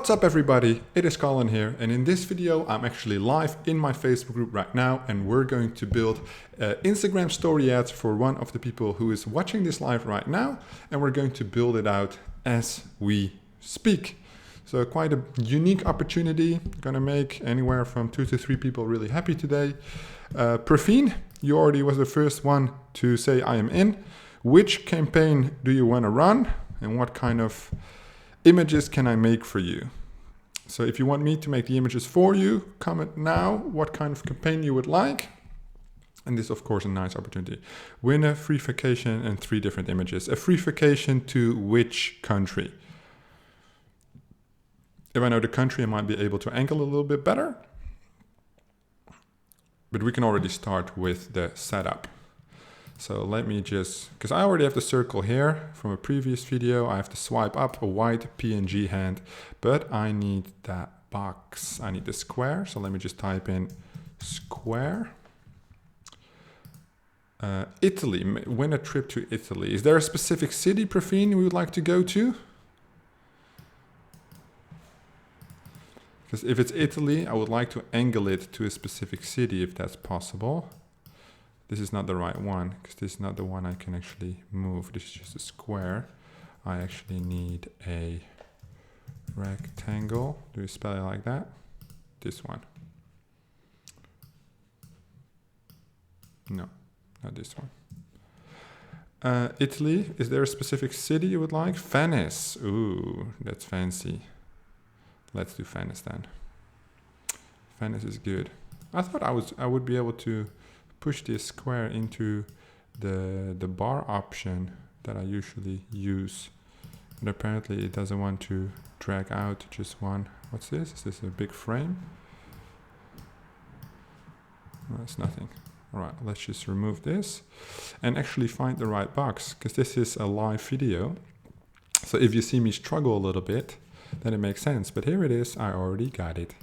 What's up everybody, it is Colin here, and in this video I'm actually live in my Facebook group right now, and we're going to build Instagram story ads for one of the people who is watching this live right now, and we're going to build it out as we speak. So quite a unique opportunity, gonna make anywhere from 2 to 3 people really happy today. Praveen, you already was the first one to say I am in. Which campaign do you want to run, and what kind of images can I make for you? So if you want me to make the images for you, comment now what kind of campaign you would like. And this is of course a nice opportunity. Win a free vacation and 3 different images. A free vacation to which country? If I know the country, I might be able to angle a little bit better. But we can already start with the setup. So let me just, because I already have the circle here from a previous video, I have to swipe up a white PNG hand, but I need that box. I need the square. So let me just type in square. Italy, win a trip to Italy. Is there a specific city, Praveen, we would like to go to? Because if it's Italy, I would like to angle it to a specific city if that's possible. This is not the right one, because this is not the one I can actually move. This is just a square. I actually need a rectangle. Do you spell it like that? This one. No, not this one. Italy, is there a specific city you would like? Venice. Ooh, that's fancy. Let's do Venice then. Venice is good. I thought I would be able to push this square into the bar option that I usually use. But apparently it doesn't want to drag out just one. What's this? Is this a big frame? No, it's nothing. All right, let's just remove this and actually find the right box, because this is a live video. So if you see me struggle a little bit, then it makes sense. But here it is, I already got it.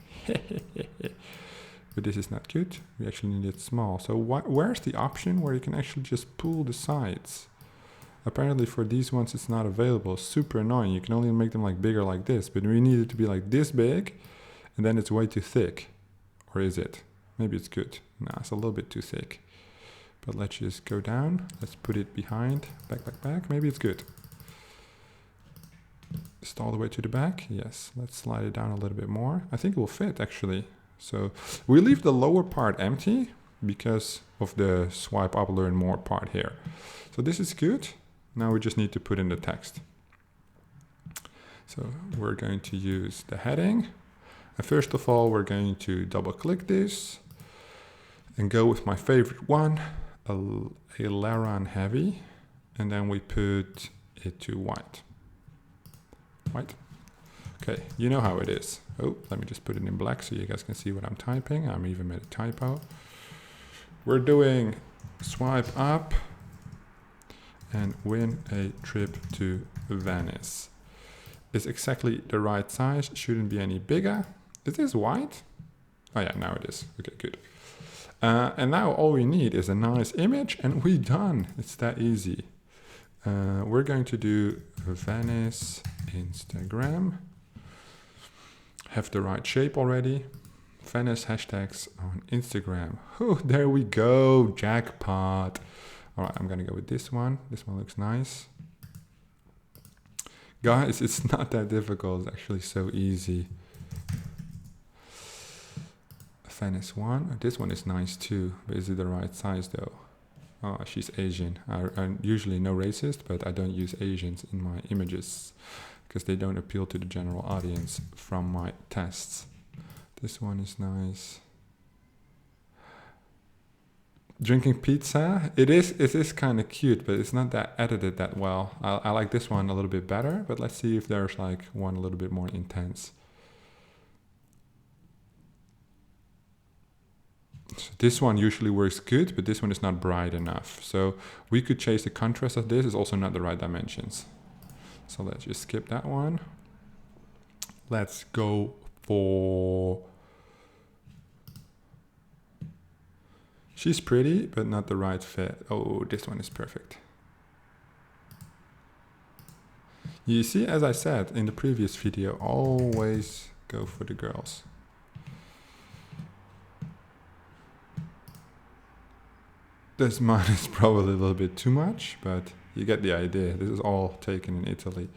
But this is not good. We actually need it small. So where's the option where you can actually just pull the sides? Apparently for these ones it's not available. Super annoying. You can only make them like bigger like this, but we need it to be like this big, and then it's way too thick. Or is it? Maybe it's good. No, it's a little bit too thick. But let's just go down. Let's put it behind. Back. Maybe it's good. Just all the way to the back. Yes. Let's slide it down a little bit more. I think it will fit actually. So we leave the lower part empty because of the swipe up, learn more part here. So this is good. Now we just need to put in the text. So we're going to use the heading. And first of all, we're going to double click this and go with my favorite one, a Laran heavy. And then we put it to white. White. Okay, you know how it is. Oh, let me just put it in black so you guys can see what I'm typing. I'm even made a typo. We're doing swipe up and win a trip to Venice. It's exactly the right size, shouldn't be any bigger. Is this white? Oh yeah, now it is. Okay, good. And now all we need is a nice image and we're done. It's that easy. We're going to do Venice Instagram. Have the right shape already. Venice hashtags on Instagram. Oh, there we go. Jackpot. All right, I'm going to go with this one. This one looks nice. Guys, it's not that difficult. It's actually so easy. Venice one. This one is nice too. But is it the right size though? Oh, she's Asian. I'm usually no racist, but I don't use Asians in my images because they don't appeal to the general audience from my tests. This one is nice. Drinking pizza. It is kind of cute, but it's not that edited that well. I like this one a little bit better, but let's see if there's like one a little bit more intense. So this one usually works good, but this one is not bright enough. So we could change the contrast of this. It's also not the right dimensions. So let's just skip that one. Let's go for... She's pretty, but not the right fit. Oh, this one is perfect. You see, as I said in the previous video, always go for the girls. This mine is probably a little bit too much, but you get the idea. This is all taken in Italy.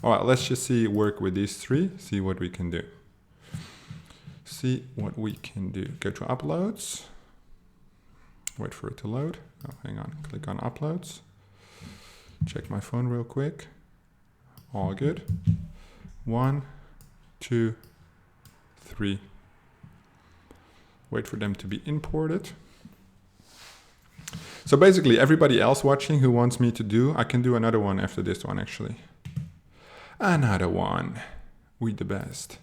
All right, let's just work with these three, see what we can do. See what we can do. Go to uploads. Wait for it to load. Oh, hang on. Click on uploads. Check my phone real quick. All good. 1, 2, 3. Wait for them to be imported. So basically, everybody else watching who wants me to do, I can do another one after this one, actually. Another one. We the best.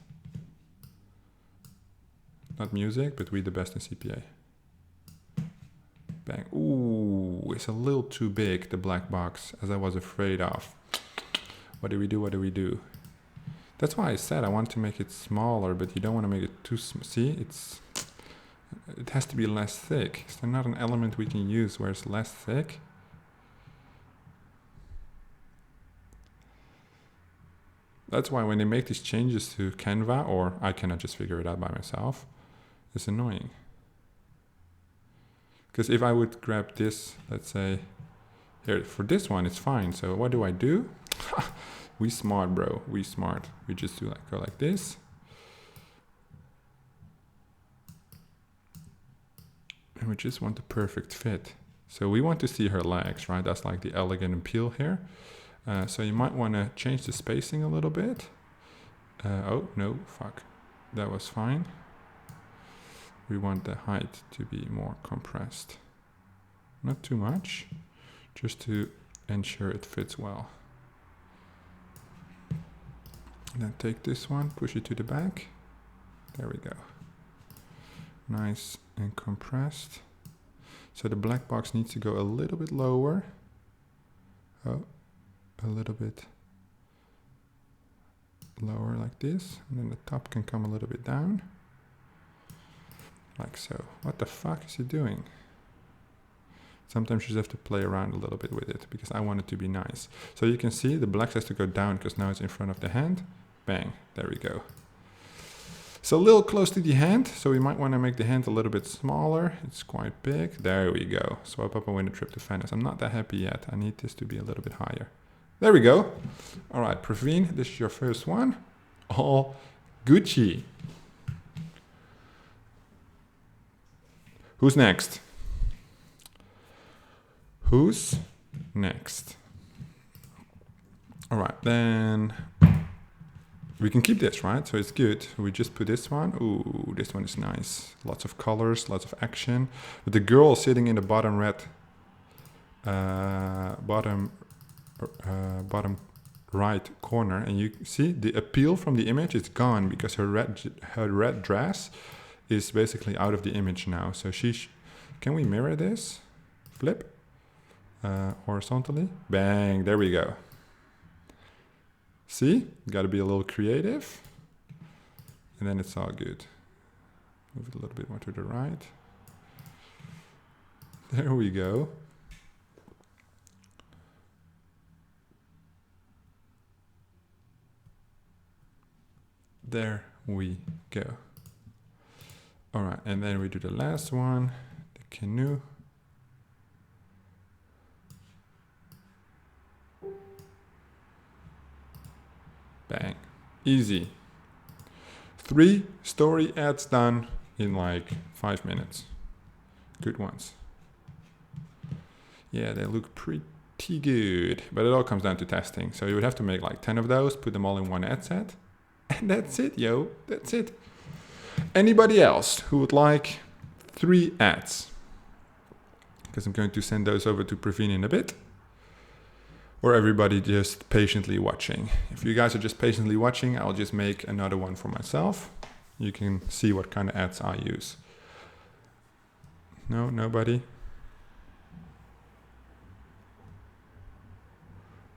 Not music, but we the best in CPA. Bang. Ooh, it's a little too big, the black box, as I was afraid of. What do we do? What do we do? That's why I said I want to make it smaller, but you don't want to make it too small. See, it has to be less thick. Is there not an element we can use where it's less thick? That's why when they make these changes to Canva, or I cannot just figure it out by myself, it's annoying. Because if I would grab this, let's say, here, for this one, it's fine. So what do? We smart, bro. We smart. We just do go like this. And we just want the perfect fit. So we want to see her legs, right? That's like the elegant appeal here. So you might want to change the spacing a little bit. Oh, no, fuck. That was fine. We want the height to be more compressed. Not too much, just to ensure it fits well. And then take this one, push it to the back. There we go. Nice and compressed. So the black box needs to go a little bit lower. Oh, a little bit lower like this. And then the top can come a little bit down. Like so. What the fuck is he doing? Sometimes you just have to play around a little bit with it because I want it to be nice. So you can see the black has to go down because now it's in front of the hand. Bang, there we go. So a little close to the hand, so we might want to make the hand a little bit smaller. It's quite big. There we go. Swipe up and win a trip to Venice. I'm not that happy yet. I need this to be a little bit higher. There we go. All right, Praveen, this is your first one. All Gucci. Who's next? Who's next? All right, then we can keep this, right? So it's good. We just put this one. Ooh, this one is nice. Lots of colors, lots of action. But the girl sitting in the bottom bottom right corner, and you see the appeal from the image is gone because her red dress is basically out of the image now. So can we mirror this? Flip horizontally. Bang, there we go. See, got to be a little creative, and then it's all good. Move it a little bit more to the right. There we go. There we go. All right, and then we do the last one, the canoe. Bang, easy. 3 story ads done in like 5 minutes. Good ones. Yeah, they look pretty good, but it all comes down to testing. So you would have to make like 10 of those, put them all in one ad set, and that's it, yo, that's it. Anybody else who would like 3 ads? Because I'm going to send those over to Praveen in a bit. Or everybody just patiently watching. If you guys are just patiently watching, I'll just make another one for myself. You can see what kind of ads I use. No, nobody?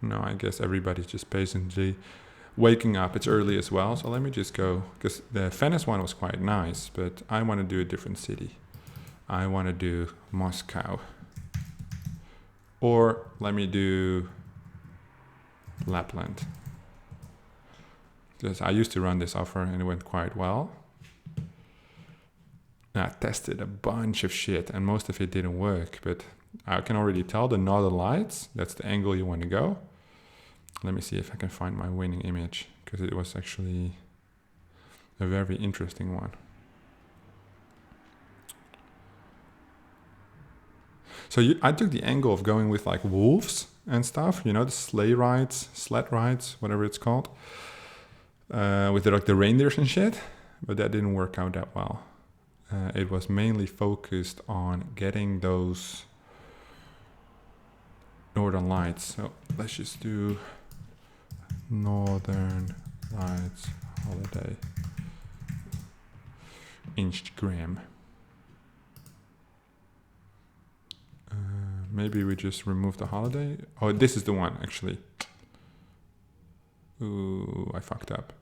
No, I guess everybody's just patiently waking up. It's early as well, so let me just go, because the Venice one was quite nice, but I want to do a different city. I want to do Moscow. Or let me do Lapland. because I used to run this offer and it went quite well. I tested a bunch of shit and most of it didn't work, but I can already tell the northern lights, that's the angle you want to go. Let me see if I can find my winning image, because it was actually a very interesting one. So I took the angle of going with like wolves and stuff, you know, the sled rides, whatever it's called, with the reindeers and shit, but that didn't work out that well. It was mainly focused on getting those northern lights. So let's just do Northern Lights holiday Instagram. Maybe we just remove the holiday. Oh, this is the one actually. Ooh, I fucked up.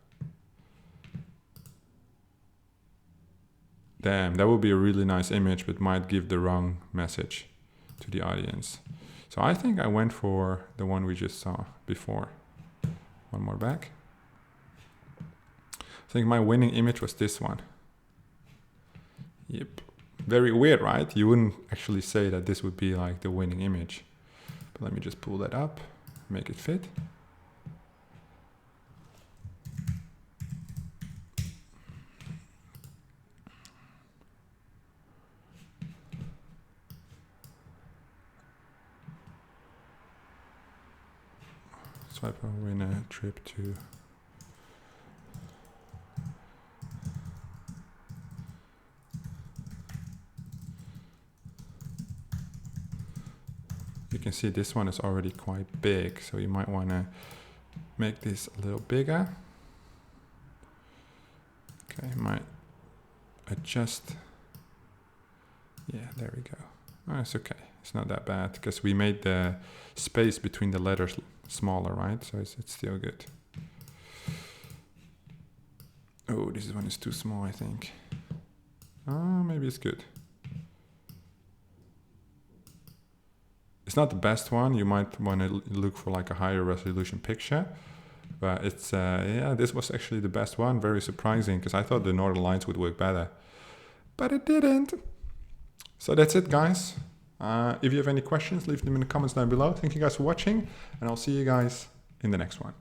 Damn, that would be a really nice image, but might give the wrong message to the audience. So I think I went for the one we just saw before. One more back. I think my winning image was this one. Yep. Very weird, right? You wouldn't actually say that this would be like the winning image. But let me just pull that up, make it fit. Swipe over in a trip to you can see this one is already quite big, so you might want to make this a little bigger. Okay, might adjust. Yeah, there we go. Oh, it's okay. It's not that bad because we made the space between the letters smaller, right? So it's still good. Oh, this one is too small, I think. Oh, maybe it's good. It's not the best one. You might want to look for like a higher resolution picture. But it's, yeah, this was actually the best one. Very surprising because I thought the Northern Lights would work better. But it didn't. So that's it, guys. If you have any questions, leave them in the comments down below. Thank you guys for watching, and I'll see you guys in the next one.